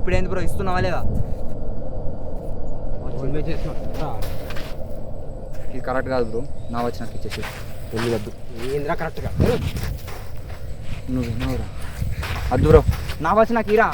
ఇప్పుడేంది bro ఇస్తున్నావా లేదా? ఇది కరెక్ట్ కాదు బ్రో, నా వచ్చినట్టు ఇచ్చేసి వెళ్ళి వద్దు. ఏంద్రా కరెక్ట్గా నువ్వు విన్నావురా? వద్దు బ్రో, నా వచ్చి నాకు ఇరా.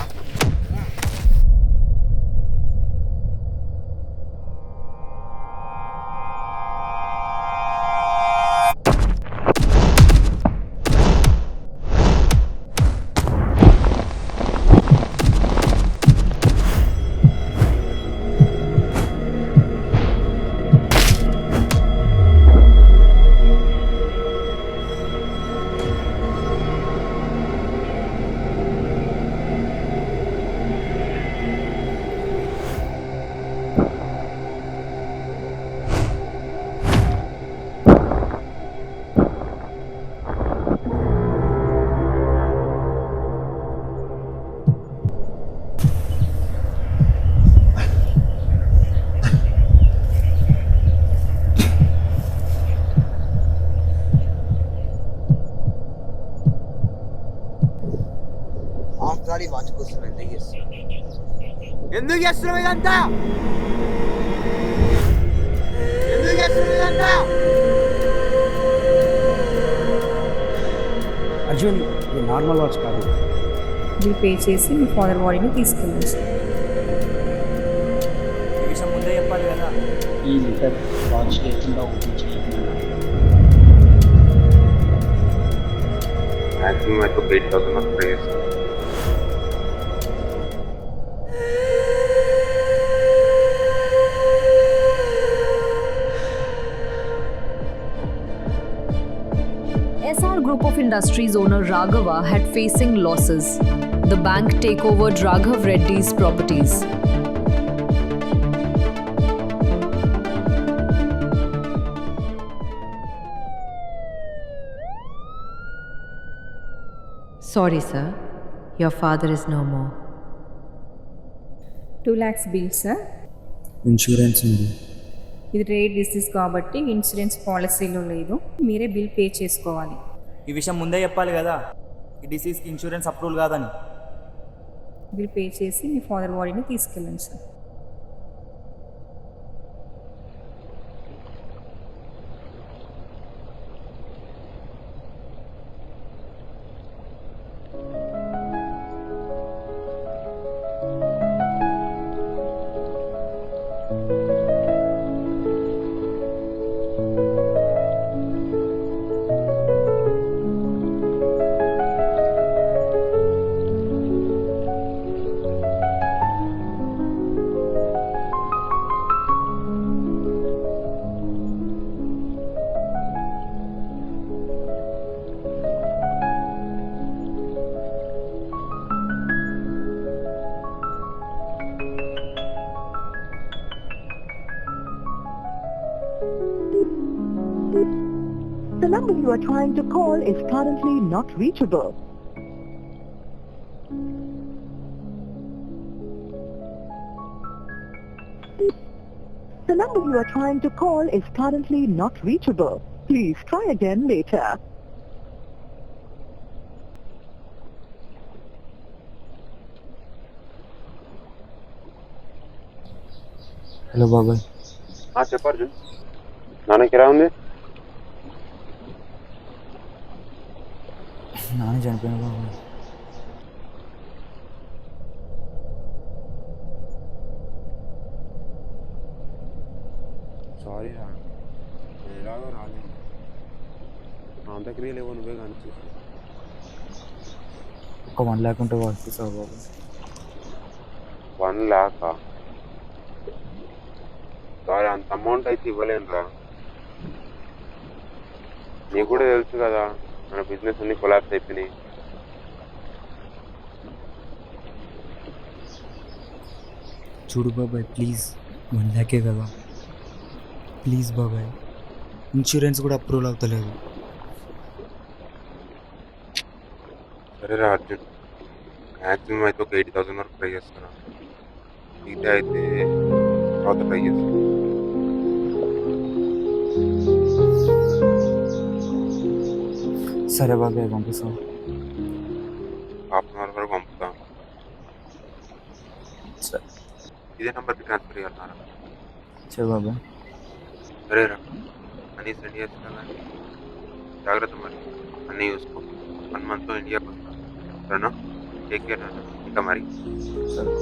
వాచ్ కోసం ఎందుకు చేస్తున్నావు ఇదంతా? ఎందుకు చేస్తున్నావు ఇదంతా? అర్జున్, ఇది నార్మల్ వాచ్ కాదు. బిల్ పే చేసి మీ ఫాదర్ బాడీని తీసుకెళ్ళండి సార్. ఈ విషయం ముందే చెప్పాలి కదా. ఈ లీటర్ వాచ్ లేకుండా ఓపెన్ చేయకుండా maximum అయితే 8,000 వరకు పే చేస్తాను. SR Group of Industries owner Raghava had facing losses. The bank takeovered Raghav Reddy's properties. Sorry, sir. Your father is no more. 2 lakhs bill sir. Insurance ఉంది. ఇది rare disease కాబట్టి insurance పాలసీలో లేదు, మీరే bill pay చేసుకోవాలి. ఈ విషయం ముందే చెప్పాలి కదా, ఈ డిసీజ్కి ఇన్సూరెన్స్ అప్రూవల్ కాదని. బిల్ పే చేసి మీ ఫాదర్ బాడీని తీసుకెళ్ళండి sir. The number you are trying to call is currently not reachable. The number you are trying to call is currently not reachable. Please try again later. Hello బాబాయ్. చెప్పు అర్జున్, నాన్నకి ఎలా ఉంది? నాన్న చనిపోయిన బాబు. సారీ రా, ఎలాగో రాలేదు. అంతక్రియలు ఏవో నువ్వే కానీ ఒక 1 lakh ఉంటే పంపిస్తావు బాబు. 1 lakh? సారీ, అంత అమౌంట్ అయితే ఇవ్వలేను రా. నీకు కూడా తెలుసు కదా, మన బిజినెస్ అన్ని కొలాప్స్ అయిపోయినాయి. చూడు బాబాయ్, ప్లీజ్ 1 lakh కదా, ప్లీజ్ బాబాయ్. ఇన్సూరెన్స్ కూడా అప్రూవల్ అవుతలేదు. సరేరా అర్జున్, మ్యాక్సిమం అయితే ఒక 80,000 వరకు ట్రై చేస్తాను. మిగతా అయితే తర్వాత ట్రై చేస్తాను. సరే బాబాయ్, పంపిస్తాను. 1/2 hour వరకు పంపుతాను. ఇదే నెంబర్కి ట్రాన్స్ఫర్ చేయాలన్నారా? చే బాబా. సరేరా, మనీ సెండ్ చేస్తున్నా కానీ జాగ్రత్త మరి, అన్నీ చూసుకో. 1 మంత్లో ఇండియాకి వస్తా, సరేనా? టేక్ కేర్ నాన్న, ఇంకా మరి. సరే.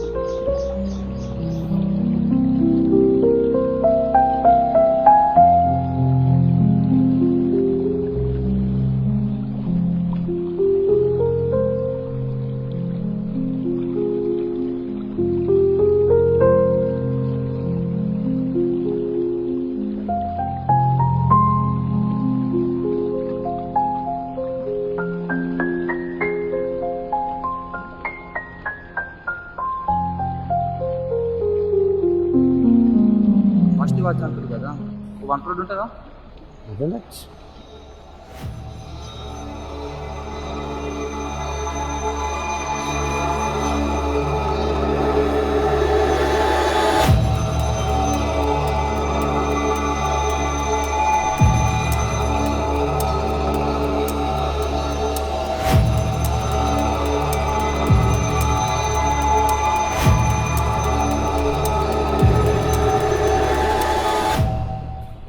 కాస్ట్లీ వాచ్ అంటారు కదా, 1 crore ఉంటుందా?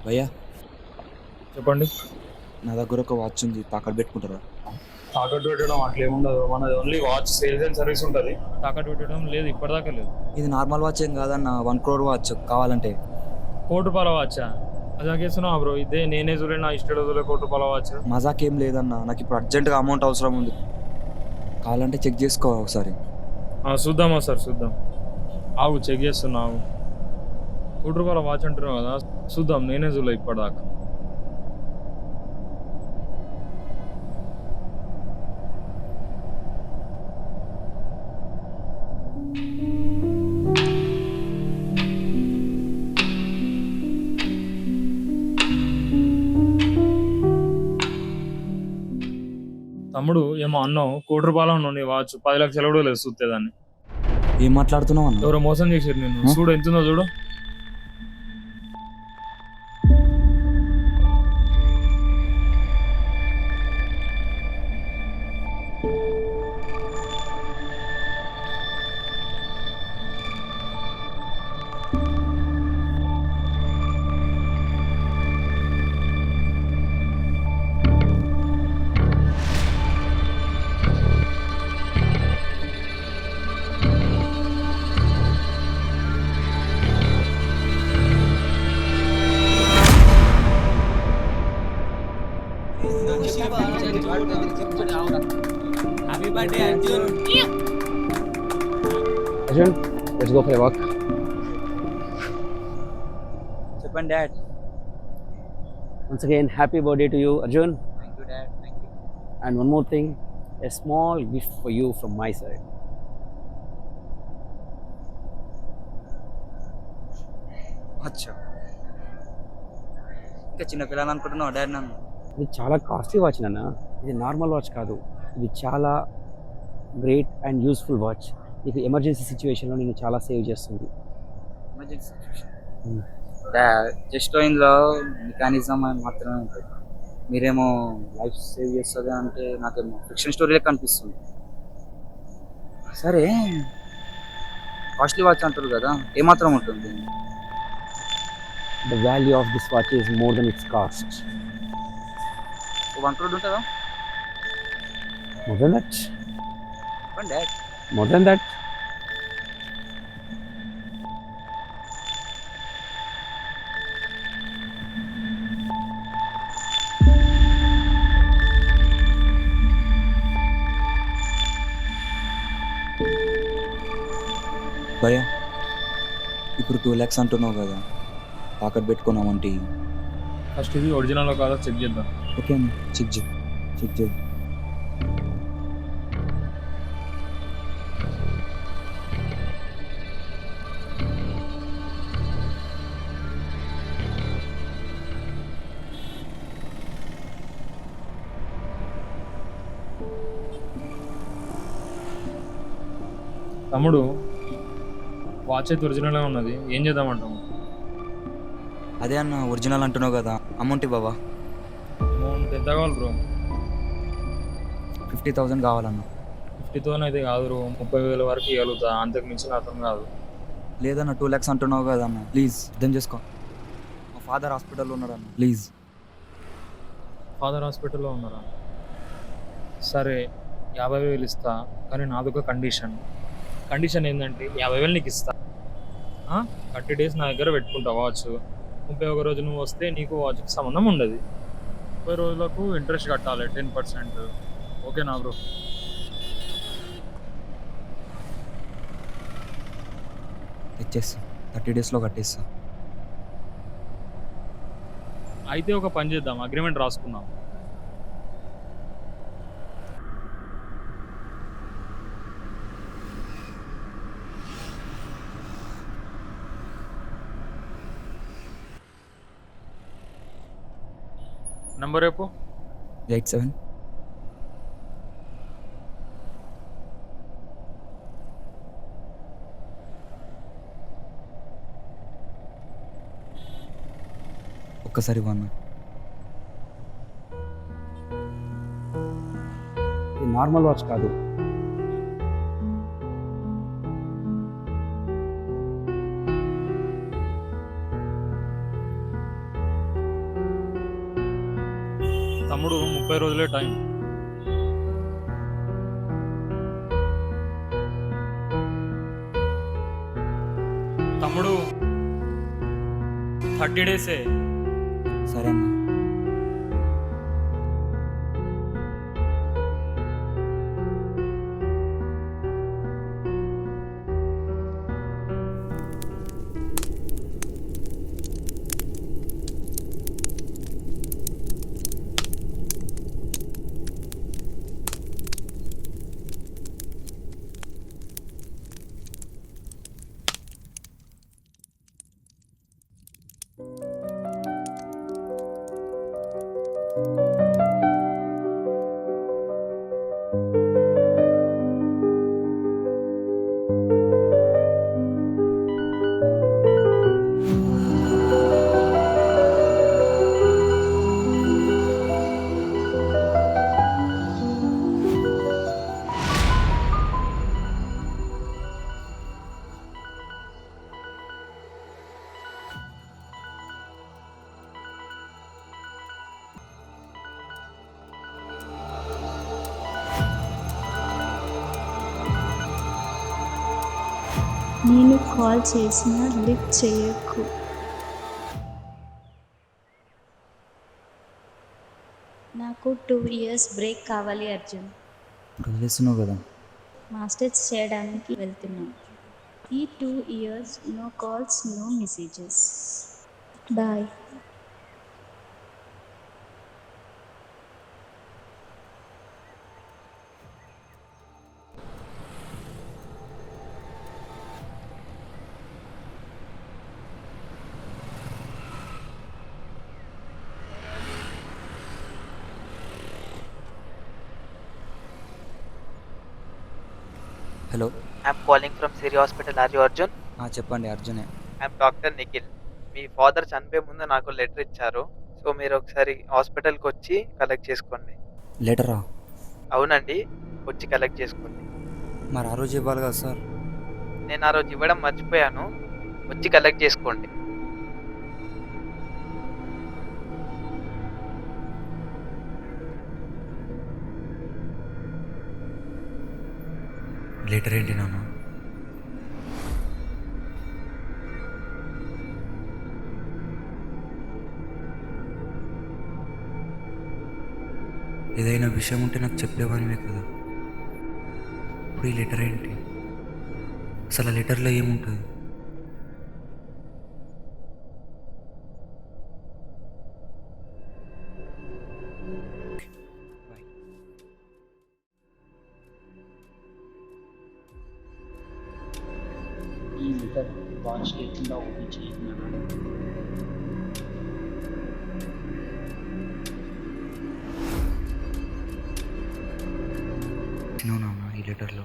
భయ్యా, చెప్పండి. నా దగ్గర ఒక వాచ్ ఉంది, తాకట్టు పెట్టుకుంటారా? తాకట్టు పెట్టడం అట్లేముండదు, మనది only watch sales and service ఉంటుంది. తాకట్టు పెట్టడం లేదు, ఇప్పటిదాకా లేదు. ఇది నార్మల్ వాచ్ ఏం కాదన్న, 1 crore వాచ్ కావాలంటే. ₹1 వాచా? మజాకేస్తున్నావా బ్రో? ఇదే నేనే చూడలేదు, నా ఇష్టం రోజులే ₹1 వాచ్. మజాక్ ఏం లేదన్న, నాకు ఇప్పుడు అర్జెంటుగా అమౌంట్ అవసరం ఉంది, కావాలంటే చెక్ చేసుకో ఒకసారి. చూద్దామా సార్, చూద్దాం. ఆవు చెక్ చేస్తున్నావు. ₹1 వాచ్ అంటున్నావు కదా, చూద్దాం. నేనే చూడలేదు ఇప్పటిదాకా. తమ్ముడు ఏమో అన్నావు, ₹1 అన్నావు. నీ వాచ్ 10 లక్షలు కూడా లేదు చూస్తే దాన్ని. ఏం మాట్లాడుతున్నావు అన్న? ఎవరో మోసం చేసారు నేను. చూడు ఎంతుందో చూడు. Arjun, let's go for a walk. చెప్పండి dad. Once again, happy birthday to you, Arjun. Thank you dad, thank you. And one more thing, a small gift for you from my side. అచ్చా, ఇంకా చిన్న పిల్లలు అనుకుంటున్నావు dad నన్ను? ఇది చాలా costly watch నాన్న. ఇది నార్మల్ వాచ్ కాదు, ఇది చాలా గ్రేట్ అండ్ యూస్ఫుల్ వాచ్. నీకు ఎమర్జెన్సీ సిచ్యువేషన్లో నేను చాలా సేవ్ చేస్తుంది. ఎమర్జెన్సీ సిచ్యువేషన్ జస్ట్ ఇందులో మెకానిజం మాత్రమే ఉంటుంది, మీరేమో లైఫ్ సేవ్ చేస్తుంది అంటే నాకేమో ఫిక్షన్ స్టోరీలే కనిపిస్తుంది. సరే, కాస్ట్లీ వాచ్ అంటారు కదా, ఏమాత్రం ఉంటుంది? The value of this watch is more than its cost. 1 crore ఉంటుందా? More than that. చెప్పండి డాడ్. More than that. భయ్యా, ఇప్పుడు 2 lakhs అంటున్నావు కదా, తాకట్టు పెట్టుకున్నామంటే ఫస్ట్ ఇది ఒరిజినల్ కాదా చెక్ చేద్దాం. ఓకే అన్న, చెక్ చేయి. తమ్ముడు వాచ్ అయితే ఒరిజినల్గా ఉన్నది, ఏం చేద్దామంటావు? అదే అన్న, ఒరిజినల్ అంటున్నావు కదా, అమౌంట్ ఇవ్వవా? అమౌంట్ ఎంత కావాలి బ్రో? 50,000 కావాలన్న. 50,000 అయితే కాదు బ్రో, 30,000 వరకు ఇవ్వగలుగుతా, అంతకు మించి అర్థం కాదు. లేదన్న 2 lakhs అంటున్నావు కదా అన్న, ప్లీజ్ అర్థం చేసుకో. మా ఫాదర్ హాస్పిటల్లో ఉన్నాడన్న, ప్లీజ్. ఫాదర్ హాస్పిటల్లో ఉన్నారా? సరే 50,000 ఇస్తా, కానీ నాదొక కండిషన్ ఏంటంటే 50,000 నీకు ఇస్తా, 30 days నా దగ్గర పెట్టుకుంటా వాచ్. 31 రోజు నువ్వు వస్తే నీకు వాచ్కి సంబంధం ఉండదు. 30 రోజులకు ఇంట్రెస్ట్ కట్టాలి 10%. ఓకేనా బ్రో? ఇచ్చేస్తా, 30 daysలో కట్టేస్తా. అయితే ఒక పని చేద్దాం, అగ్రిమెంట్ రాసుకుందాం. నంబర్ రేపు 87 ఒక్కసారి ఇవ్వన్నా. ఇది నార్మల్ వాచ్ కాదు. తమ్ముడు 30 రోజులే టైం. తమ్ముడు 30 days. సరే అన్న. నేను కాల్ చేసినా లిఫ్ట్ చేయకు. నాకు 2 years బ్రేక్ కావాలి అర్జున్. వదిలేస్తున్నావు కదా. మాస్టర్స్ చేయడానికి వెళ్తున్నాను. ఈ 2 years no calls, no messages. Bye. Hello, I'm calling from Siri hospital. Are you Arjun? చెప్పండి, అర్జునే. I'm doctor Nikhil. మీ ఫాదర్ చనిపోయే ముందు నాకు లెటర్ ఇచ్చారు. సో మీరు ఒకసారి హాస్పిటల్కి వచ్చి కలెక్ట్ చేసుకోండి. లెటరా? అవునండి, వచ్చి కలెక్ట్ చేసుకోండి. మరి ఆ రోజు ఇవ్వాలి కదా సార్. నేను ఆ రోజు ఇవ్వడం మర్చిపోయాను. వచ్చి కలెక్ట్ చేసుకోండి. లెటర్ ఏంటి నాన్న? ఏదైనా విషయం ఉంటే నాకు చెప్పేవానివే కదా. ఇప్పుడు ఈ లెటర్ ఏంటి? అసలు ఆ లెటర్లో ఏముంటుంది? ఈ లెటర్ వాచ్ లేకుండా ఓపెన్ చేయకుండా నాన్న ఈ లెటర్లో.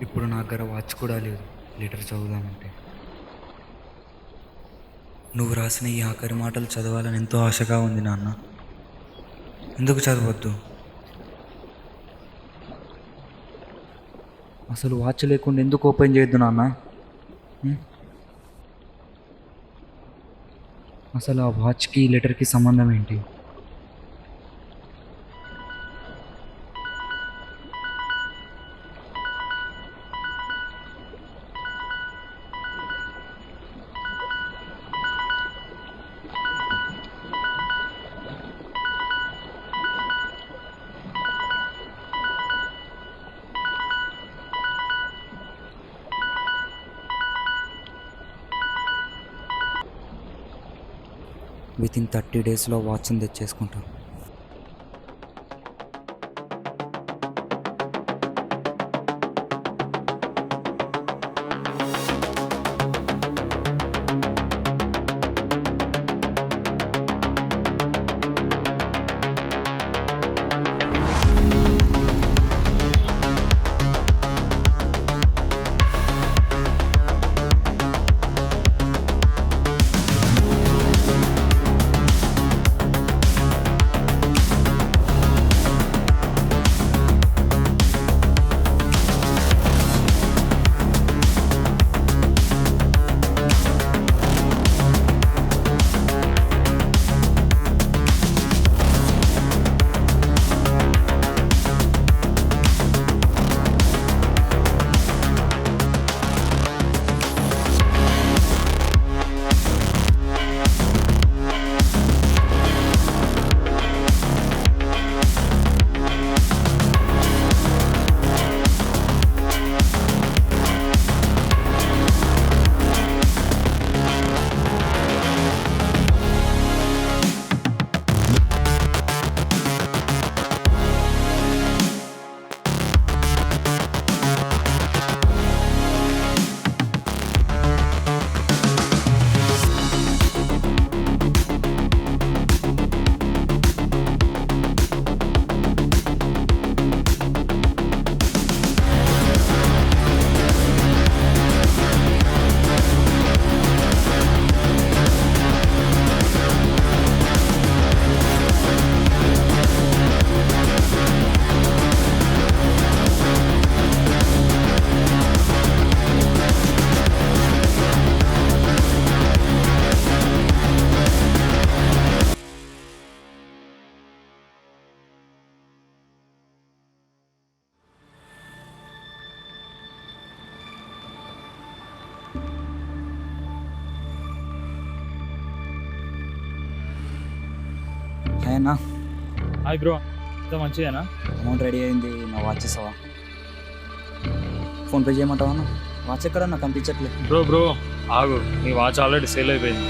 ఇప్పుడు నా దగ్గర వాచ్ కూడా లేదు లెటర్ చదువుదామంటే. నువ్వు రాసిన ఈ ఆఖరి మాటలు చదవాలని ఎంతో ఆశగా ఉంది నాన్న. ఎందుకు చదవద్దు? మా అసలు వాచ్ లేకుండా ఎందుకు ఓపెన్ చేయొద్దు నాన్న? అసలు ఆ వాచ్కి లెటర్కి సంబంధం ఏంటి? వితిన్ 30 డేస్లో వాచ్ని తెచ్చేసుకుంటాను. అయినా హాయ్ బ్రో, ఇంత మంచిదేనా? అమౌంట్ రెడీ అయింది, నా వాచ్ ఇస్తావా? ఫోన్పే చేయమంటావా? వాచ్ ఎక్కడ నాకు కనిపించట్లేదు. బ్రో ఆగు, నీ వాచ్ ఆల్రెడీ సేల్ అయిపోయింది.